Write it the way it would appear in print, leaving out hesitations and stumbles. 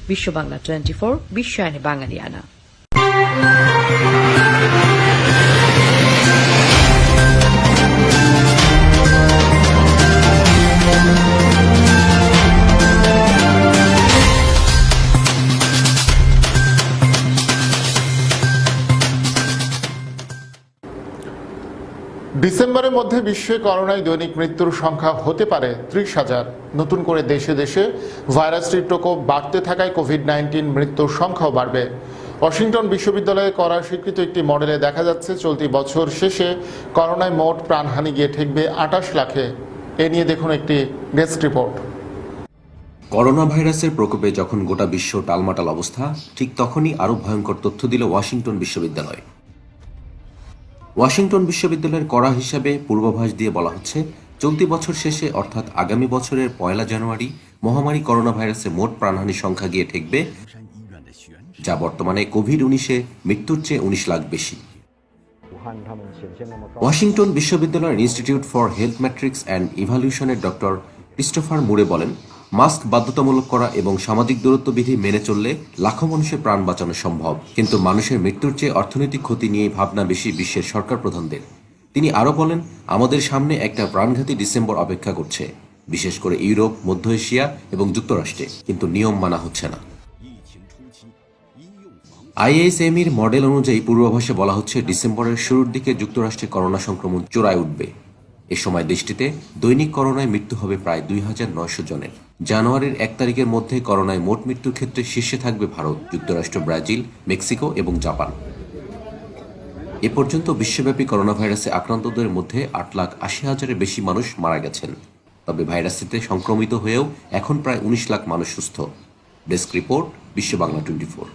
বিশ্ব বাংলা 24 বিশ্বায়নে বাঙালিয়ানা। ডিসেম্বরের মধ্যে বিশ্বে করোনায় দৈনিক মৃত্যুর সংখ্যা হতে পারে 30,000। নতুন করে দেশে দেশে ভাইরাসটির প্রকোপ বাড়তে থাকায় কোভিড-19 মৃত্যুর সংখ্যাও বাড়বে। ওয়াশিংটন বিশ্ববিদ্যালয়ে করা স্বীকৃত একটি মডেলে দেখা যাচ্ছে চলতি বছর শেষে করোনায় মোট প্রাণহানি গিয়ে ঠেকবে 28 লাখে। এ নিয়ে দেখুন একটি ডেস্ক রিপোর্ট। করোনা ভাইরাসের প্রকোপে যখন গোটা বিশ্ব টালমাটাল অবস্থা, ঠিক তখনই আরও ভয়ঙ্কর তথ্য দিল ওয়াশিংটন বিশ্ববিদ্যালয়। ওয়াশিংটন বিশ্ববিদ্যালয়ের কড়া হিসাবে পূর্বাভাস দিয়ে বলা হচ্ছে, চলতি বছর শেষে অর্থাৎ আগামী বছরের 1 জানুয়ারি মহামারী করোনা ভাইরাসে মোট প্রাণহানির সংখ্যা গিয়ে ঠেকবে, যা বর্তমানে কোভিড-19-এ মৃত্যুর চেয়ে 19 লাখ বেশি। ওয়াশিংটন বিশ্ববিদ্যালয়ের institute for health matrix and ইভ্যালুয়েশনের ডক্টর ক্রিস্টোফার মুরে বলেন, মাস্ক বাধ্যতামূলক করা এবং সামাজিক দূরত্ব বিধি মেনে চললে লাখো মানুষের প্রাণ বাঁচানো সম্ভব, কিন্তু মানুষের মৃত্যুর চেয়ে অর্থনৈতিক ক্ষতি নিয়ে ভাবনা বেশি বিশ্বের সরকার প্রধানদের। তিনি আরও বলেন, আমাদের সামনে একটা প্রাণঘাতী ডিসেম্বর অপেক্ষা করছে, বিশেষ করে ইউরোপ, মধ্য এশিয়া এবং যুক্তরাষ্ট্রে, কিন্তু নিয়ম মানা হচ্ছে না। আইএসএমইর মডেল অনুযায়ী পূর্বাভাসে বলা হচ্ছে, ডিসেম্বরের শুরুর দিকে যুক্তরাষ্ট্রে করোনা সংক্রমণ চূড়ায় উঠবে। এ সময় দেশটিতে দৈনিক করোনায় মৃত্যু হবে প্রায় 2,900 জনের। জানুয়ারির 1 তারিখের মধ্যে করোনায় মোট মৃত্যুর ক্ষেত্রে শীর্ষে থাকবে ভারত, যুক্তরাষ্ট্র, ব্রাজিল, মেক্সিকো এবং জাপান। এ পর্যন্ত বিশ্বব্যাপী করোনা ভাইরাসে আক্রান্তদের মধ্যে 8,80,000-এর বেশি মানুষ মারা গেছেন। তবে ভাইরাসটিতে সংক্রমিত হয়েও এখন প্রায় 19 লাখ মানুষ সুস্থ। ডেস্ক রিপোর্ট, বিশ্ব বাংলা 24।